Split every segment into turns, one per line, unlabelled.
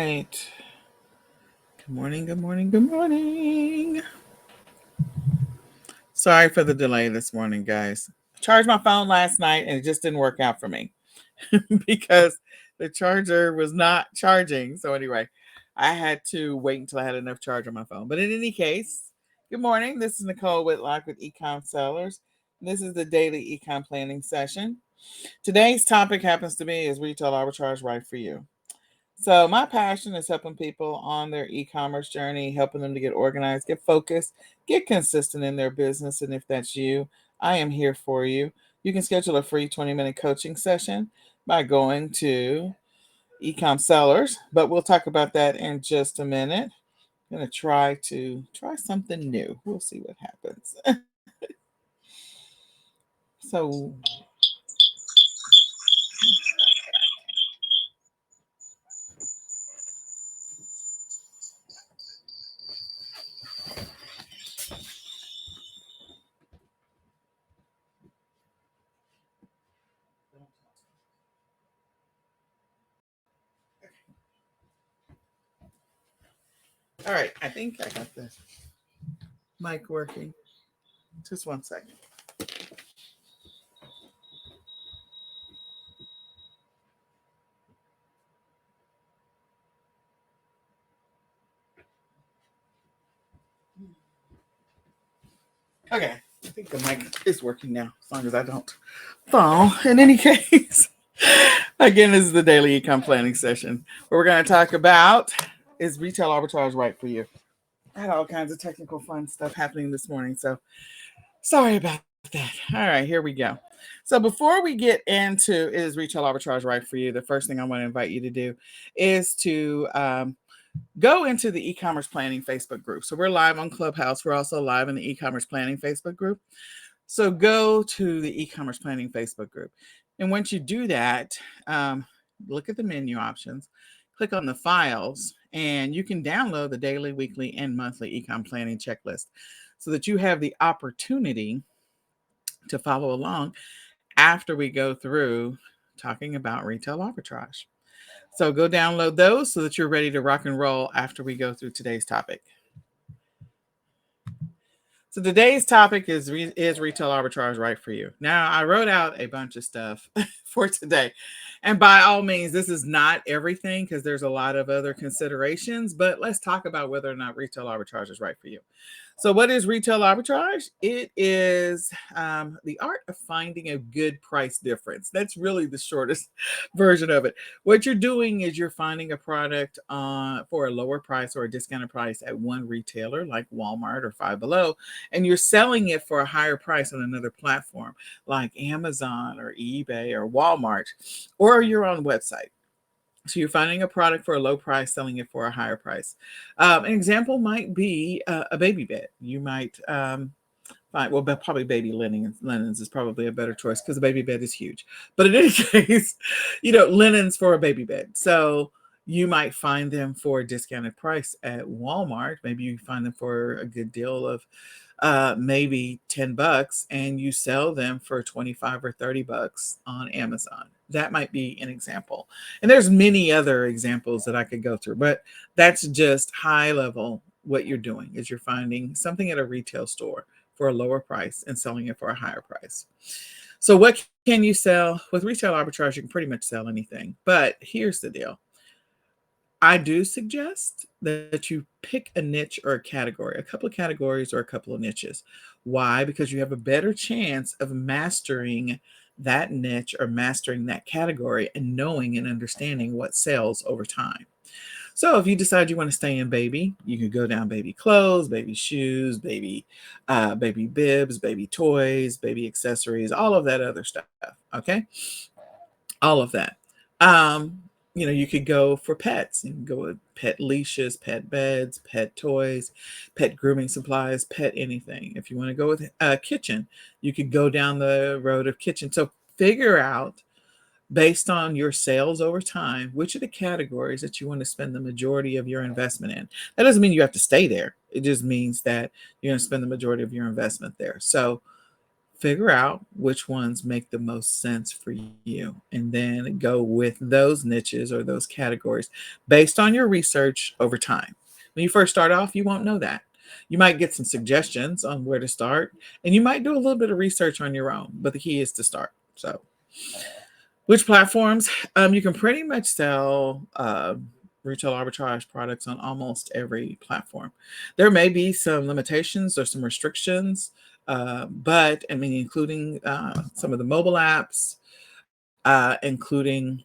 right. Good morning, good morning, good morning. Sorry for the delay this morning, guys. I charged my phone last night and it just didn't work out for me because the charger was not charging. So, anyway, I had to wait until I had enough charge on my phone. But in any case, good morning. This is Nicole Whitlock with eCom Sellers. This is the daily eCom planning session. Today's topic happens to be is retail arbitrage right for you? So my passion is helping people on their e-commerce journey, helping them to get organized, get focused, get consistent in their business. And if that's you, I am here for you. You can schedule a free 20-minute coaching session by going to eCom Sellers, but we'll talk about that in just a minute. I'm going to try something new. We'll see what happens. So all right, I think I got the mic working. Just one second. Okay, I think the mic is working now, as long as I don't fall. In any case, again, this is the daily ecom planning session where we're going to talk about is retail arbitrage right for you? I had all kinds of technical fun stuff happening this morning, so sorry about that. All right, here we go. So before we get into is retail arbitrage right for you, the first thing I want to invite you to do is to go into the e-commerce planning Facebook group. So we're live on Clubhouse. We're also live in the e-commerce planning Facebook group. So go to the e-commerce planning Facebook group. And once you do that, look at the menu options, click on the files, and you can download the daily, weekly, and monthly e-com planning checklist so that you have the opportunity to follow along after we go through talking about retail arbitrage. So go download those so that you're ready to rock and roll after we go through today's topic. So today's topic is retail arbitrage right for you? Now, I wrote out a bunch of stuff for today. And by all means, this is not everything because there's a lot of other considerations, but let's talk about whether or not retail arbitrage is right for you. So what is retail arbitrage? It is the art of finding a good price difference. That's really the shortest version of it. What you're doing is you're finding a product for a lower price or a discounted price at one retailer like Walmart or Five Below, and you're selling it for a higher price on another platform like Amazon or eBay or Walmart or your own website. So you're finding a product for a low price, selling it for a higher price. An example might be a baby bed. You might find, well, probably baby linens is probably a better choice because a baby bed is huge. But in any case, linens for a baby bed. So you might find them for a discounted price at Walmart. Maybe you find them for a good deal of maybe $10 and you sell them for 25 or $30 on Amazon. That might be an example. And there's many other examples that I could go through, but that's just high level. What you're doing is you're finding something at a retail store for a lower price and selling it for a higher price. So what can you sell? With retail arbitrage, you can pretty much sell anything. But here's the deal. I do suggest that you pick a niche or a category, a couple of categories or a couple of niches. Why? Because you have a better chance of mastering that niche or mastering that category and knowing and understanding what sells over time. So if you decide you want to stay in baby, you can go down baby clothes, baby shoes, baby bibs, baby toys, baby accessories, all of that other stuff. Okay, all of that. You could go for pets. You can go with pet leashes, pet beds, pet toys, pet grooming supplies, pet anything. If you want to go with a kitchen, you could go down the road of kitchen. So figure out, based on your sales over time, which are the categories that you want to spend the majority of your investment in. That doesn't mean you have to stay there. It just means that you're going to spend the majority of your investment there. So figure out which ones make the most sense for you, and then go with those niches or those categories based on your research over time. When you first start off, you won't know that. You might get some suggestions on where to start, and you might do a little bit of research on your own, but the key is to start. So, which platforms? You can pretty much sell retail arbitrage products on almost every platform. There may be some limitations or some restrictions, but I mean, including some of the mobile apps, including,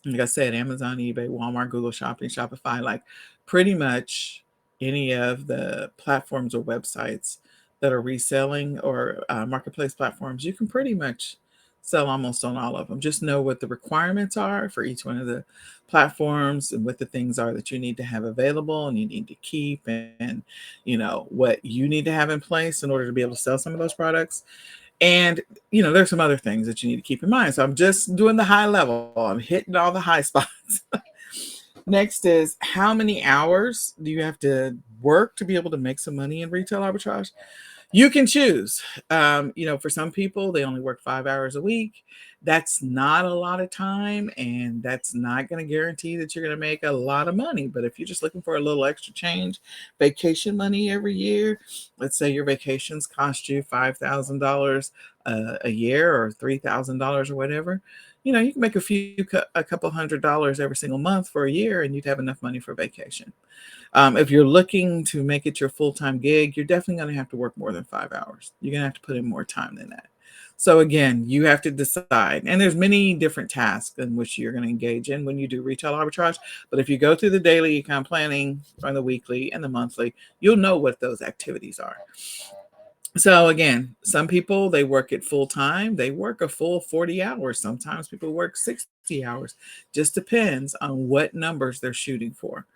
like I said, Amazon, eBay, Walmart, Google Shopping, Shopify, like pretty much any of the platforms or websites that are reselling or marketplace platforms, you can pretty much sell almost on all of them. Just know what the requirements are for each one of the platforms and what the things are that you need to have available and you need to keep, and what you need to have in place in order to be able to sell some of those products. And, there's some other things that you need to keep in mind. So I'm just doing the high level. I'm hitting all the high spots. Next is, how many hours do you have to work to be able to make some money in retail arbitrage? You can choose. For some people, they only work 5 hours a week. That's not a lot of time, and that's not going to guarantee that you're going to make a lot of money. But if you're just looking for a little extra change, vacation money every year, let's say your vacations cost you $5,000 a year or $3,000 or whatever. You can make a couple $100 every single month for a year, and you'd have enough money for vacation. If you're looking to make it your full-time gig, you're definitely going to have to work more than 5 hours. You're going to have to put in more time than that. So again, you have to decide. And there's many different tasks in which you're going to engage in when you do retail arbitrage. But if you go through the daily ecom planning, or the weekly and the monthly, you'll know what those activities are. So again, some people, they work it full time. They work a full 40 hours. Sometimes people work 60 hours. Just depends on what numbers they're shooting for.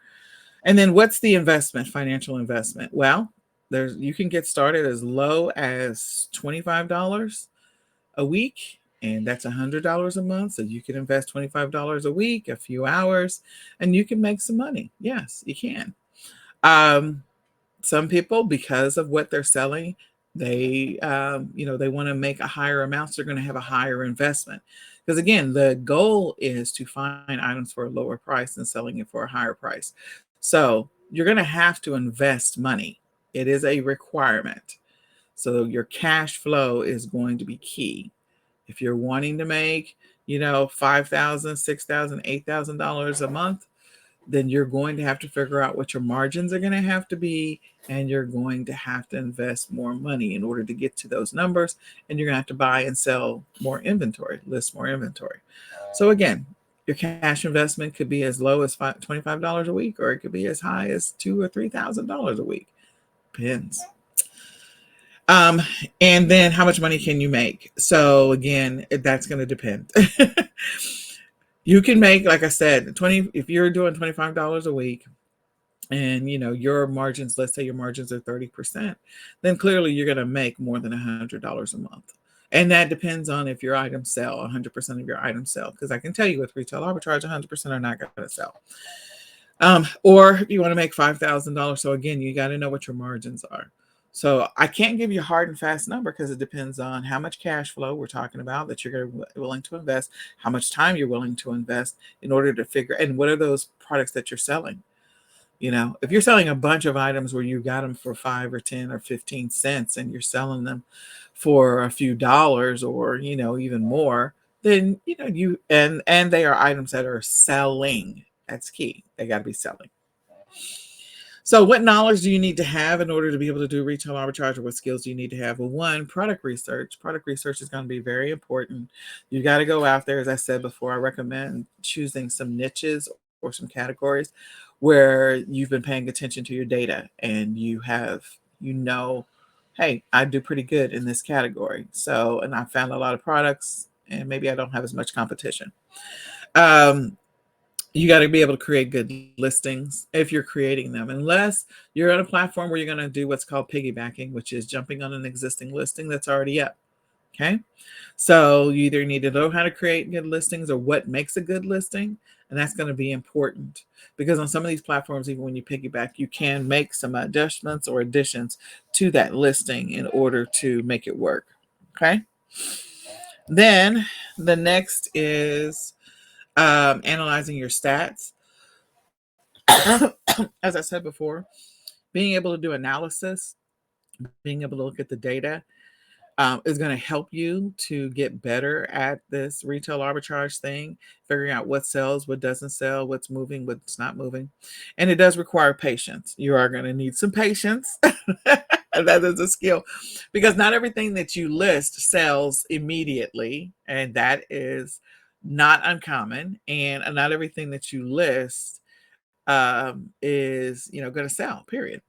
And then what's the investment, financial investment? Well, you can get started as low as $25 a week, and that's $100 a month. So you can invest $25 a week, a few hours, and you can make some money. Yes, you can. Some people, because of what they're selling, they they want to make a higher amount, so they're going to have a higher investment. Because again, the goal is to find items for a lower price and selling it for a higher price. So you're going to have to invest money. It is a requirement. So your cash flow is going to be key. If you're wanting to make, $5,000, $6,000, $8,000 a month, then you're going to have to figure out what your margins are going to have to be, and you're going to have to invest more money in order to get to those numbers, and you're going to have to buy and sell more inventory, list more inventory. So again, your cash investment could be as low as $25 a week, or it could be as high as $2,000 or $3,000 a week. Depends. And then how much money can you make? So again, that's going to depend. You can make, like I said, if you're doing $25 a week, and your margins, let's say your margins are 30%, then clearly you're going to make more than $100 a month. And that depends on if your items sell, 100% of your items sell. Because I can tell you with retail arbitrage, 100% are not going to sell. Or if you want to make $5,000. So again, you got to know what your margins are. So I can't give you a hard and fast number, because it depends on how much cash flow we're talking about that you're willing to invest, how much time you're willing to invest in order to figure, and what are those products that you're selling. If you're selling a bunch of items where you got them for 5 or 10 or 15 cents, and you're selling them for a few dollars, or even more, then and they are items that are selling. That's key. They got to be selling. So what knowledge do you need to have in order to be able to do retail arbitrage, or what skills do you need to have? Well, one, product research. Product research is going to be very important. You got to go out there. As I said before, I recommend choosing some niches or some categories where you've been paying attention to your data, and hey, I do pretty good in this category. So, and I found a lot of products, and maybe I don't have as much competition. You got to be able to create good listings if you're creating them, unless you're on a platform where you're going to do what's called piggybacking, which is jumping on an existing listing that's already up. Okay. So you either need to know how to create good listings or what makes a good listing. And that's going to be important, because on some of these platforms, even when you piggyback, you can make some adjustments or additions to that listing in order to make it work. Okay. Then the next is analyzing your stats. As I said before, being able to do analysis, being able to look at the data is going to help you to get better at this retail arbitrage thing, figuring out what sells, what doesn't sell, what's moving, what's not moving. And it does require patience. You are going to need some patience. And that is a skill because not everything that you list sells immediately. And that is not uncommon. And not everything that you list is going to sell, period.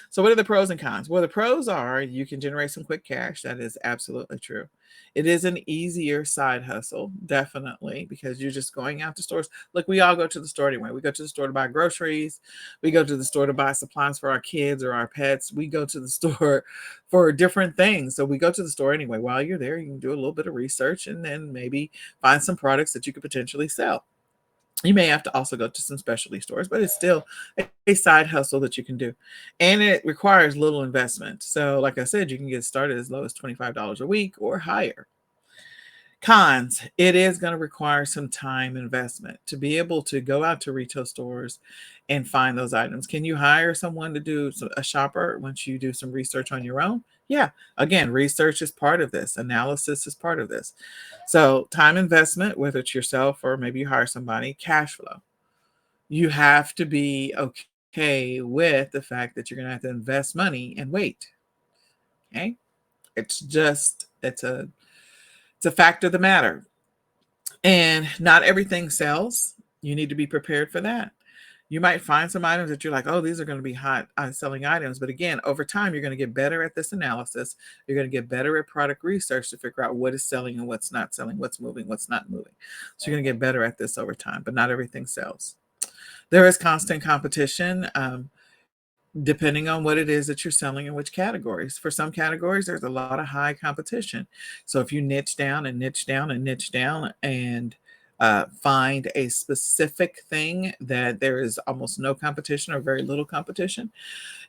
So what are the pros and cons? Well, the pros are you can generate some quick cash. That is absolutely true. It is an easier side hustle, definitely, because you're just going out to stores. Look, we all go to the store anyway. We go to the store to buy groceries. We go to the store to buy supplies for our kids or our pets. We go to the store for different things. So we go to the store anyway. While you're there, you can do a little bit of research and then maybe find some products that you could potentially sell. You may have to also go to some specialty stores, but it's still a side hustle that you can do. And it requires little investment. So, like I said, you can get started as low as $25 a week or higher. Cons, it is going to require some time investment to be able to go out to retail stores and find those items. Can you hire someone to do a shopper once you do some research on your own? Yeah. Again, research is part of this. Analysis is part of this. So time investment, whether it's yourself or maybe you hire somebody, cash flow. You have to be okay with the fact that you're going to have to invest money and wait. Okay. It's a fact of the matter. And not everything sells. You need to be prepared for that. You might find some items that you're like, oh, these are going to be hot selling items. But again, over time, you're going to get better at this analysis. You're going to get better at product research to figure out what is selling and what's not selling, what's moving, what's not moving. So you're going to get better at this over time, but not everything sells. There is constant competition. Depending on what it is that you're selling in which categories. For some categories, there's a lot of high competition. So if you niche down and niche down and niche down and find a specific thing that there is almost no competition or very little competition,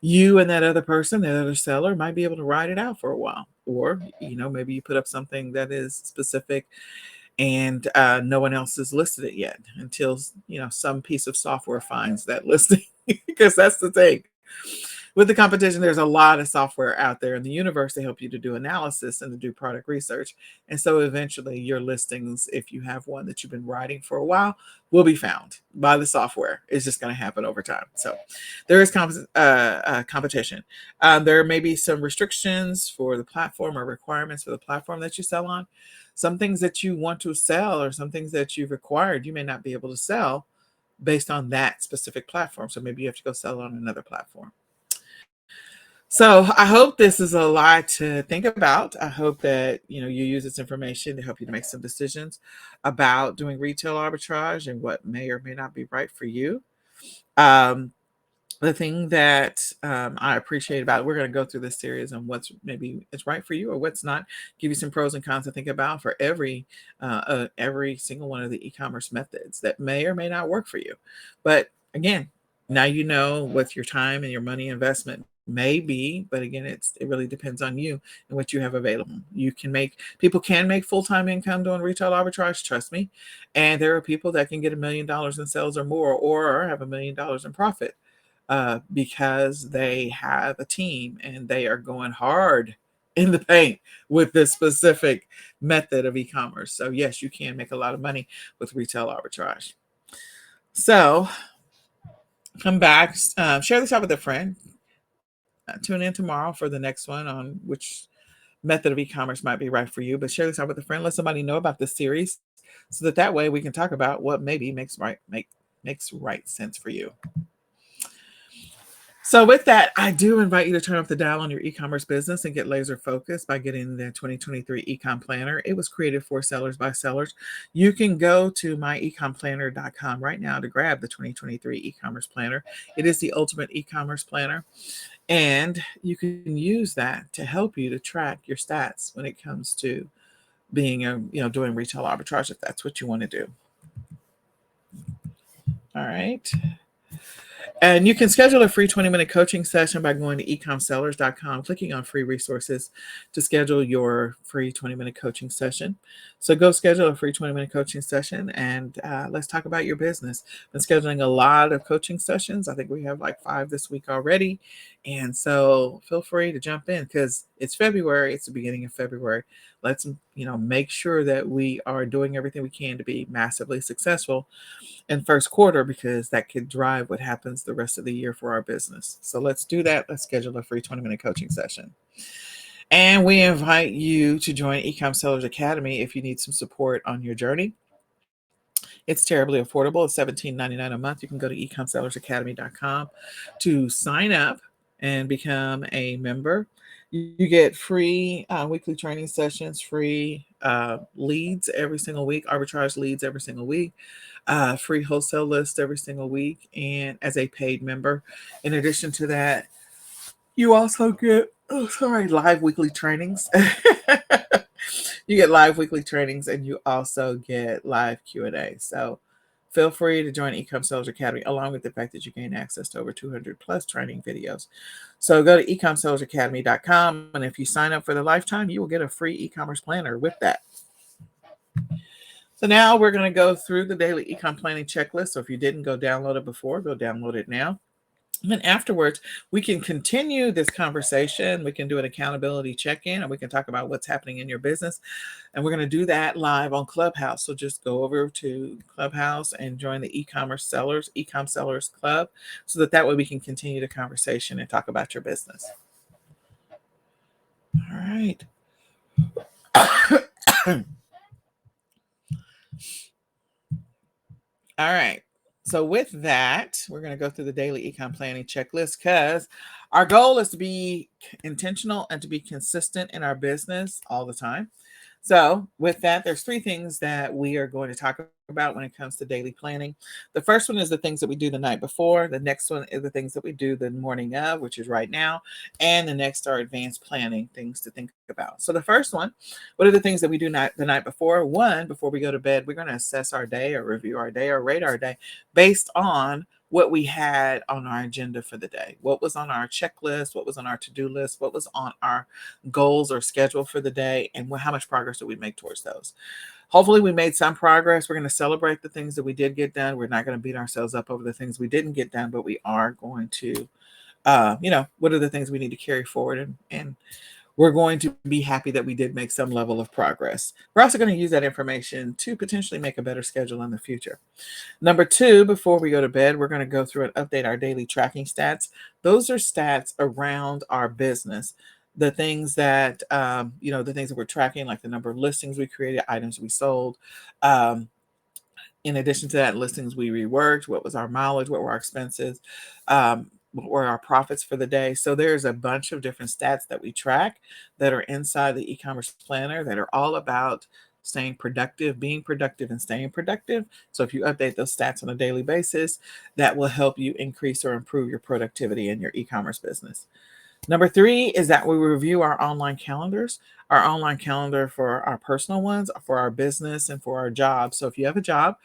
you and that other person, that other seller, might be able to ride it out for a while. Or, maybe you put up something that is specific and no one else has listed it yet until, some piece of software finds that listing. Because that's the thing. With the competition, there's a lot of software out there in the universe to help you to do analysis and to do product research. And so eventually your listings, if you have one that you've been writing for a while, will be found by the software. It's just going to happen over time. So there is competition. There may be some restrictions for the platform or requirements for the platform that you sell on. Some things that you want to sell or some things that you've required, you may not be able to sell based on that specific platform. So maybe you have to go sell it on another platform. So I hope this is a lot to think about. I hope that you use this information to help you to make some decisions about doing retail arbitrage and what may or may not be right for you. The thing that I appreciate about it, we're going to go through this series on what's maybe it's right for you or what's not. Give you some pros and cons to think about for every single one of the e-commerce methods that may or may not work for you. But again, now you know what your time and your money investment may be, but again, it really depends on you and what you have available. People can make full-time income doing retail arbitrage, trust me. And there are people that can get $1 million in sales or more, or have $1 million in profit because they have a team and they are going hard in the paint with this specific method of e-commerce. So yes, you can make a lot of money with retail arbitrage. So come back, share this out with a friend. Tune in tomorrow for the next one on which method of e-commerce might be right for you. But share this out with a friend. Let somebody know about this series so that way we can talk about what maybe makes right sense for you. So with that, I do invite you to turn off the dial on your e-commerce business and get laser focused by getting the 2023 eCom Planner. It was created for sellers by sellers. You can go to myecommplanner.com right now to grab the 2023 e-commerce planner. It is the ultimate e-commerce planner. And you can use that to help you to track your stats when it comes to being doing retail arbitrage, if that's what you want to do. All right. And you can schedule a free 20-minute coaching session by going to ecomsellers.com, clicking on free resources to schedule your free 20-minute coaching session. So go schedule a free 20-minute coaching session and let's talk about your business. Been scheduling a lot of coaching sessions. I think we have like 5 this week already. And so feel free to jump in because it's February. It's the beginning of February. Let's, make sure that we are doing everything we can to be massively successful in first quarter because that could drive what happens the rest of the year for our business. So let's do that. Let's schedule a free 20-minute coaching session. And we invite you to join eCom Sellers Academy if you need some support on your journey. It's terribly affordable. It's $17.99 a month. You can go to ecomsellersacademy.com to sign up and become a member. You get free weekly training sessions, free leads every single week, arbitrage leads every single week, free wholesale list every single week, and as a paid member. In addition to that, you also get live weekly trainings. You get live weekly trainings, and you also get live Q&A. So feel free to join eCom Sellers Academy, along with the fact that you gain access to over 200 plus training videos. So go to ecomsellersacademy.com, and if you sign up for the lifetime, you will get a free e-commerce planner with that. So now we're going to go through the daily ecom planning checklist. So if you didn't go download it before, go download it now. And then afterwards, we can continue this conversation. We can do an accountability check-in, and we can talk about what's happening in your business. And we're going to do that live on Clubhouse. So just go over to Clubhouse and join the eCom Sellers Club, so that way we can continue the conversation and talk about your business. All right. All right. So with that, we're going to go through the daily ecom planning checklist because our goal is to be intentional and to be consistent in our business all the time. So with that, there's 3 things that we are going to talk about when it comes to daily planning. The first one is the things that we do the night before. The next one is the things that we do the morning of, which is right now. And the next are advanced planning, things to think about. So the first one, what are the things that we do the night before? One, before we go to bed, we're going to assess our day or review our day or rate our day based on what we had on our agenda for the day, what was on our checklist, what was on our to-do list, what was on our goals or schedule for the day, and how much progress did we make towards those. Hopefully we made some progress. We're going to celebrate the things that we did get done. We're not going to beat ourselves up over the things we didn't get done, but we are going to, what are the things we need to carry forward, and we're going to be happy that we did make some level of progress. We're also going to use that information to potentially make a better schedule in the future. Number 2, before we go to bed, we're going to go through and update our daily tracking stats. Those are stats around our business. The things that, the things that we're tracking, like the number of listings we created, items we sold. In addition to that, listings we reworked, what was our mileage, what were our expenses, what were our profits for the day. So there's a bunch of different stats that we track that are inside the e-commerce planner that are all about staying productive, being productive, and staying productive. So if you update those stats on a daily basis, that will help you increase or improve your productivity in your e-commerce business. Number 3 is that we review our online calendars, our online calendar for our personal ones, for our business, and for our job. So if you have a job,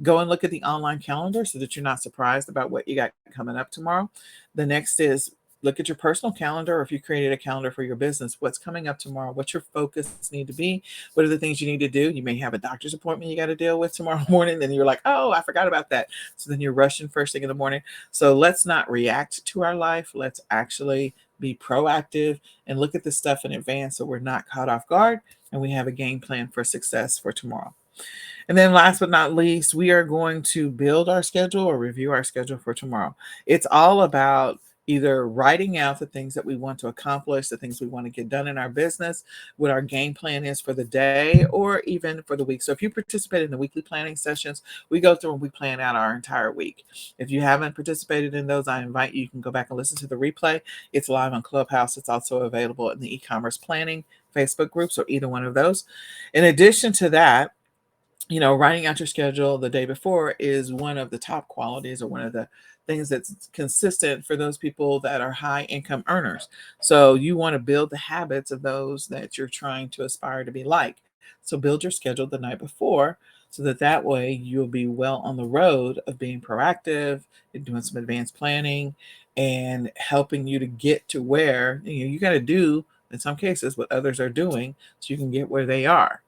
go and look at the online calendar so that you're not surprised about what you got coming up tomorrow. The next is look at your personal calendar, or if you created a calendar for your business, what's coming up tomorrow, what's your focus need to be, what are the things you need to do. You may have a doctor's appointment you got to deal with tomorrow morning, then you're like, oh, I forgot about that. So then you're rushing first thing in the morning. So let's not react to our life. Let's actually be proactive and look at this stuff in advance so we're not caught off guard and we have a game plan for success for tomorrow. And then last but not least, we are going to build our schedule or review our schedule for tomorrow. It's all about either writing out the things that we want to accomplish, the things we want to get done in our business, what our game plan is for the day, or even for the week. So if you participate in the weekly planning sessions, we go through and we plan out our entire week. If you haven't participated in those, I invite you, you can go back and listen to the replay. It's live on Clubhouse. It's also available in the e-commerce planning Facebook groups or either one of those. In addition to that, writing out your schedule the day before is one of the top qualities or one of the things that's consistent for those people that are high income earners. So you want to build the habits of those that you're trying to aspire to be like. So build your schedule the night before so that way you'll be well on the road of being proactive and doing some advanced planning and helping you to get to where you got to do in some cases what others are doing so you can get where they are.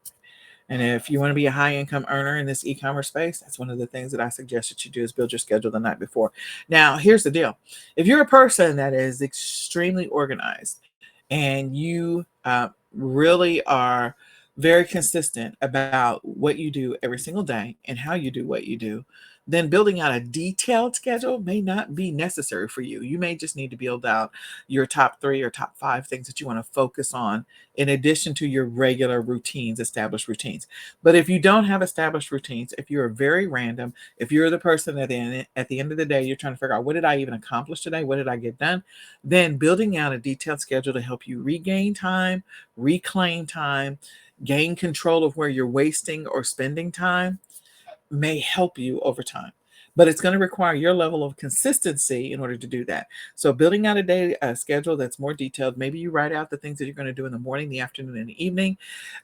And if you want to be a high income earner in this e-commerce space, that's one of the things that I suggest that you do is build your schedule the night before. Now, here's the deal. If you're a person that is extremely organized and you really are very consistent about what you do every single day and how you do what you do, then building out a detailed schedule may not be necessary for you. You may just need to build out your top 3 or top 5 things that you want to focus on in addition to your regular routines, established routines. But if you don't have established routines, if you're very random, if you're the person that at the end of the day, you're trying to figure out what did I even accomplish today? What did I get done? Then building out a detailed schedule to help you regain time, reclaim time, gain control of where you're wasting or spending time may help you over time. But it's going to require your level of consistency in order to do that. So, building out a day schedule that's more detailed, maybe you write out the things that you're going to do in the morning, the afternoon, and the evening.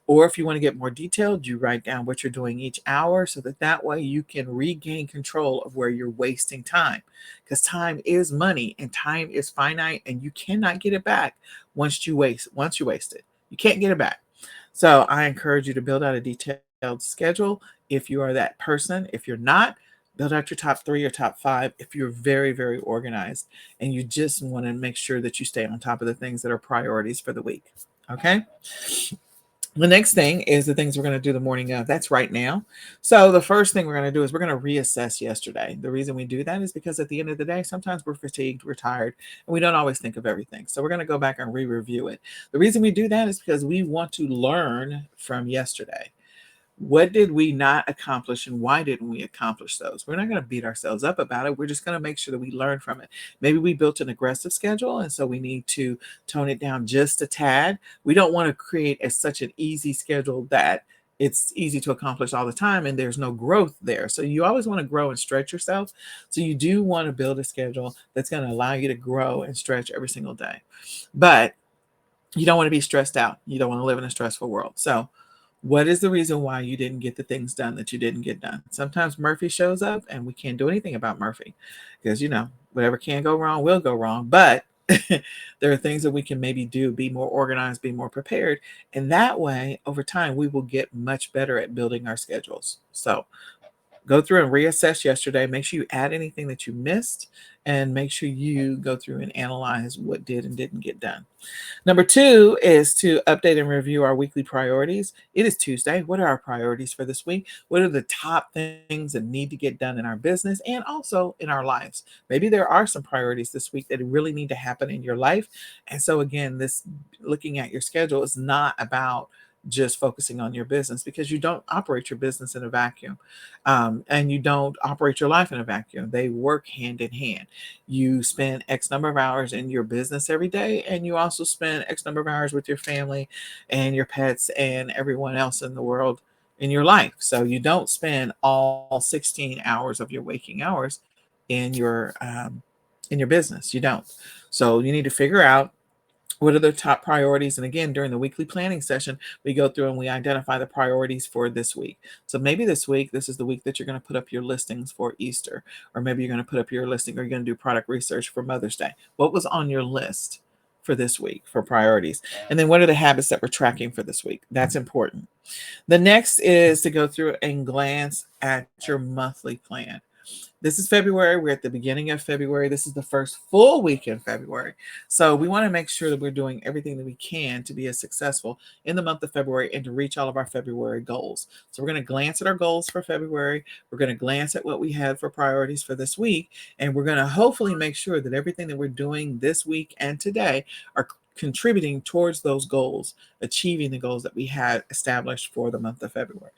Or if you want to get more detailed, you write down what you're doing each hour so that way you can regain control of where you're wasting time. Because time is money and time is finite and you cannot get it back once you waste it. You can't get it back. So I encourage you to build out a detailed schedule if you are that person. If you're not, build out your top 3 or top 5 if you're very, very organized and you just want to make sure that you stay on top of the things that are priorities for the week. Okay. The next thing is the things we're going to do the morning of. That's right now. So the first thing we're going to do is we're going to reassess yesterday. The reason we do that is because at the end of the day, sometimes we're fatigued, we're tired, and we don't always think of everything. So we're going to go back and re-review it. The reason we do that is because we want to learn from yesterday. What did we not accomplish and why didn't we accomplish those? We're not going to beat ourselves up about it. We're just going to make sure that we learn from it. Maybe we built an aggressive schedule and so we need to tone it down just a tad. We don't want to create such an easy schedule that it's easy to accomplish all the time and there's no growth there. So you always want to grow and stretch yourself. So you do want to build a schedule that's going to allow you to grow and stretch every single day. But you don't want to be stressed out. You don't want to live in a stressful world. So what is the reason why you didn't get the things done that you didn't get done? Sometimes Murphy shows up and we can't do anything about Murphy because, whatever can go wrong will go wrong. But there are things that we can maybe do, be more organized, be more prepared. And that way, over time, we will get much better at building our schedules. So go through and reassess yesterday. Make sure you add anything that you missed and make sure you go through and analyze what did and didn't get done. Number 2 is to update and review our weekly priorities. It is Tuesday. What are our priorities for this week? What are the top things that need to get done in our business and also in our lives? Maybe there are some priorities this week that really need to happen in your life. And so again, this looking at your schedule is not about just focusing on your business because you don't operate your business in a vacuum and you don't operate your life in a vacuum. They work hand in hand. You spend X number of hours in your business every day, and you also spend X number of hours with your family and your pets and everyone else in the world in your life. So you don't spend all 16 hours of your waking hours in your business. You don't. So you need to figure out what are the top priorities? And again, during the weekly planning session, we go through and we identify the priorities for this week. So maybe this week, this is the week that you're going to put up your listings for Easter, or maybe you're going to put up your listing or you're going to do product research for Mother's Day. What was on your list for this week for priorities? And then what are the habits that we're tracking for this week? That's important. The next is to go through and glance at your monthly plan. This is February. We're at the beginning of February. This is the first full week in February. So we want to make sure that we're doing everything that we can to be as successful in the month of February and to reach all of our February goals. So we're going to glance at our goals for February. We're going to glance at what we had for priorities for this week. And we're going to hopefully make sure that everything that we're doing this week and today are contributing towards those goals, achieving the goals that we had established for the month of February.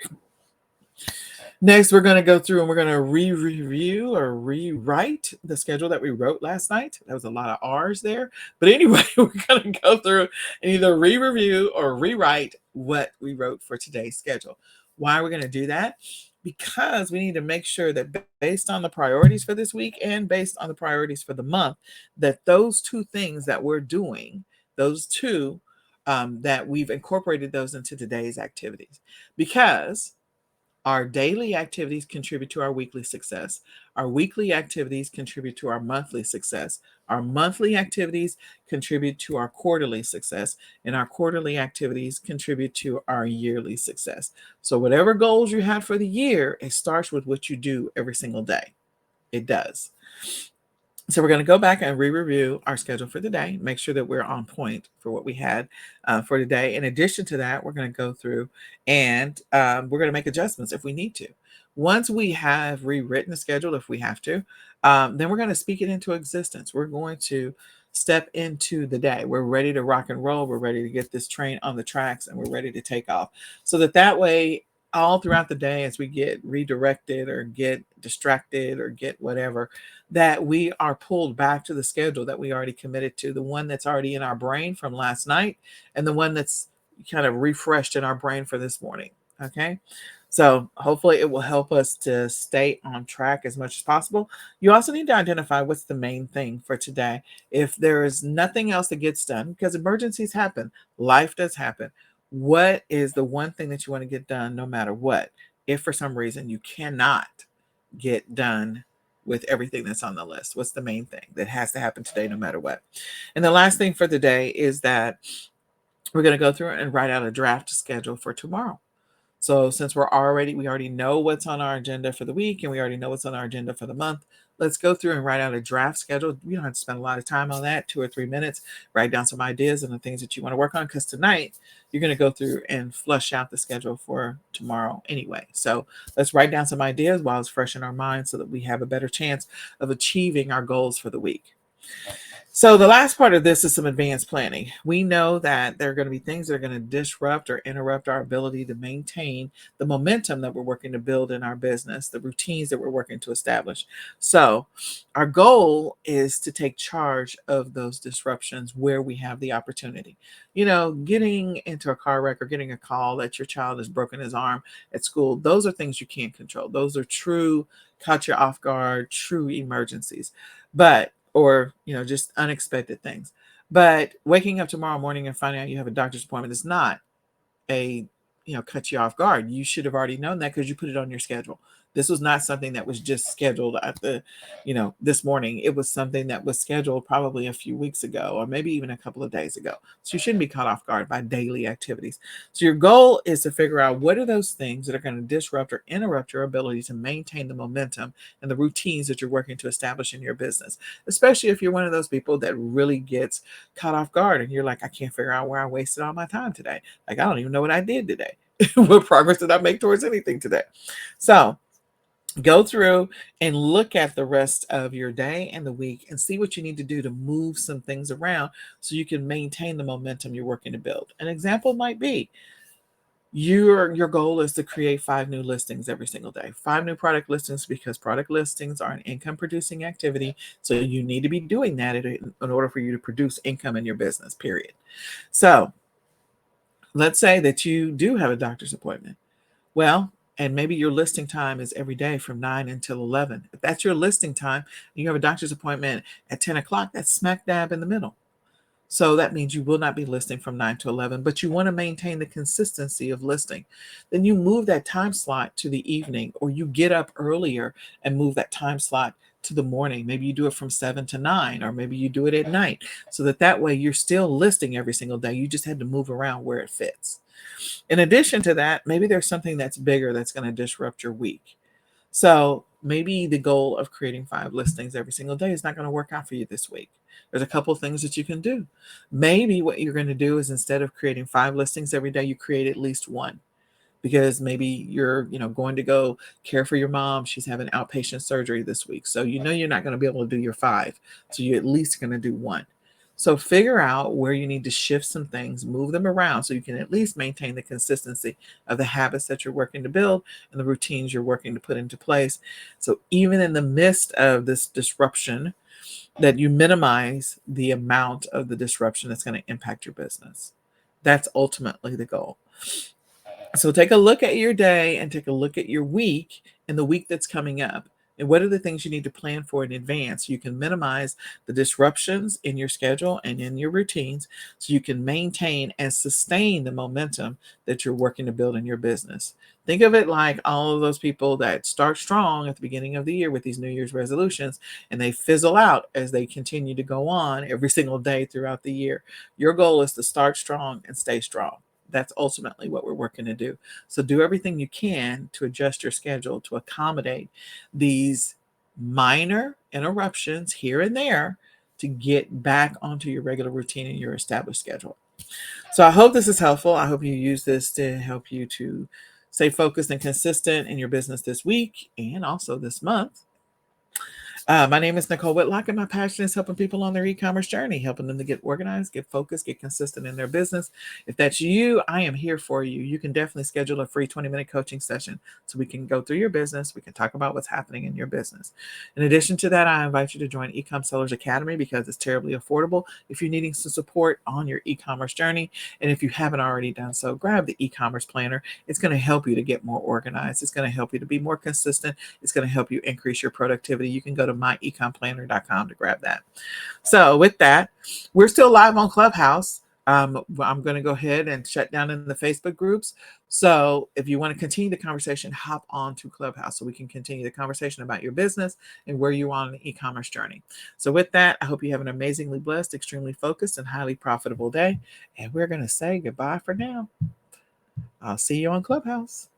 Next, we're going to go through and we're going to review or rewrite the schedule that we wrote last night. That was a lot of R's there. But anyway, we're going to go through and either re-review or rewrite what we wrote for today's schedule. Why are we going to do that? Because we need to make sure that based on the priorities for this week and based on the priorities for the month, that those two things that we're doing, those two, that we've incorporated those into today's activities. Because Our daily activities contribute to our weekly success. Our weekly activities contribute to our monthly success. Our monthly activities contribute to our quarterly success, and our quarterly activities contribute to our yearly success. So, whatever goals you have for the year, it starts with what you do every single day. It does. So we're going to go back and re-review our schedule for today, make sure that we're on point for what we had for today. In addition to that, we're going to go through and we're going to make adjustments if we need to. Once we have rewritten the schedule, if we have to, then we're going to speak it into existence. We're going to step into the day. We're ready to rock and roll. We're ready to get this train on the tracks, and we're ready to take off. So that way, all throughout the day, as we get redirected or get distracted or get whatever, that we are pulled back to the schedule that we already committed to, the one that's already in our brain from last night and the one that's kind of refreshed in our brain for this morning. Okay. So hopefully it will help us to stay on track as much as possible. You also need to identify what's the main thing for today. If there is nothing else that gets done, because emergencies happen, life does happen. What is the one thing that you want to get done no matter what? If for some reason you cannot get done with everything that's on the list, what's the main thing that has to happen today no matter what? And the last thing for the day is that we're going to go through and write out a draft schedule for tomorrow. So since we already know what's on our agenda for the week and we already know what's on our agenda for the month, let's go through and write out a draft schedule. You don't have to spend a lot of time on that, 2 or 3 minutes. Write down some ideas and the things that you want to work on, because tonight you're going to go through and flush out the schedule for tomorrow anyway. So let's write down some ideas while it's fresh in our minds so that we have a better chance of achieving our goals for the week. So the last part of this is some advanced planning. We know that there are going to be things that are going to disrupt or interrupt our ability to maintain the momentum that we're working to build in our business, the routines that we're working to establish. So our goal is to take charge of those disruptions where we have the opportunity. Getting into a car wreck or getting a call that your child has broken his arm at school, those are things you can't control. Those are true, caught you off guard, true emergencies. Or just unexpected things. But waking up tomorrow morning and finding out you have a doctor's appointment is not a cut you off guard. You should have already known that because you put it on your schedule. This was not something that was just scheduled at this morning. It was something that was scheduled probably a few weeks ago or maybe even a couple of days ago. So you shouldn't be caught off guard by daily activities. So your goal is to figure out what are those things that are going to disrupt or interrupt your ability to maintain the momentum and the routines that you're working to establish in your business, especially if you're one of those people that really gets caught off guard and you're like, I can't figure out where I wasted all my time today. Like, I don't even know what I did today. What progress did I make towards anything today? So go through and look at the rest of your day and the week and see what you need to do to move some things around so you can maintain the momentum you're working to build. An example might be your goal is to create 5 new listings every single day, 5 new product listings, because product listings are an income producing activity. So you need to be doing that in order for you to produce income in your business, period. So let's say that you do have a doctor's appointment. Well, and maybe your listing time is every day from 9 until 11. If that's your listing time and you have a doctor's appointment at 10 o'clock, that's smack dab in the middle. So that means you will not be listing from 9 to 11, but you want to maintain the consistency of listing. Then you move that time slot to the evening, or you get up earlier and move that time slot to the morning. Maybe you do it from 7 to 9, or maybe you do it at night, so that way you're still listing every single day. You just had to move around where it fits. In addition to that, maybe there's something that's bigger that's going to disrupt your week. So maybe the goal of creating 5 listings every single day is not going to work out for you this week. There's a couple of things that you can do. Maybe what you're going to do is, instead of creating 5 listings every day, you create at least one, because maybe you're going to go care for your mom. She's having outpatient surgery this week. So you're not going to be able to do your 5. So you're at least going to do 1. So figure out where you need to shift some things, move them around so you can at least maintain the consistency of the habits that you're working to build and the routines you're working to put into place. So even in the midst of this disruption, that you minimize the amount of the disruption that's going to impact your business. That's ultimately the goal. So take a look at your day and take a look at your week and the week that's coming up. And what are the things you need to plan for in advance so you can minimize the disruptions in your schedule and in your routines so you can maintain and sustain the momentum that you're working to build in your business. Think of it like all of those people that start strong at the beginning of the year with these New Year's resolutions and they fizzle out as they continue to go on every single day throughout the year. Your goal is to start strong and stay strong. That's ultimately what we're working to do. So do everything you can to adjust your schedule to accommodate these minor interruptions here and there to get back onto your regular routine and your established schedule. So I hope this is helpful. I hope you use this to help you to stay focused and consistent in your business this week and also this month. My name is Nicole Whitlock, and my passion is helping people on their e-commerce journey, helping them to get organized, get focused, get consistent in their business. If that's you, I am here for you. You can definitely schedule a free 20-minute coaching session so we can go through your business. We can talk about what's happening in your business. In addition to that, I invite you to join eCom Sellers Academy because it's terribly affordable if you're needing some support on your e-commerce journey. And if you haven't already done so, grab the e-commerce planner. It's going to help you to get more organized. It's going to help you to be more consistent. It's going to help you increase your productivity. You can go to myecomplanner.com to grab that. So with that, we're still live on Clubhouse. I'm going to go ahead and shut down in the Facebook groups. So if you want to continue the conversation, hop on to Clubhouse so we can continue the conversation about your business and where you are on the e-commerce journey. So with that, I hope you have an amazingly blessed, extremely focused, and highly profitable day. And we're going to say goodbye for now. I'll see you on Clubhouse.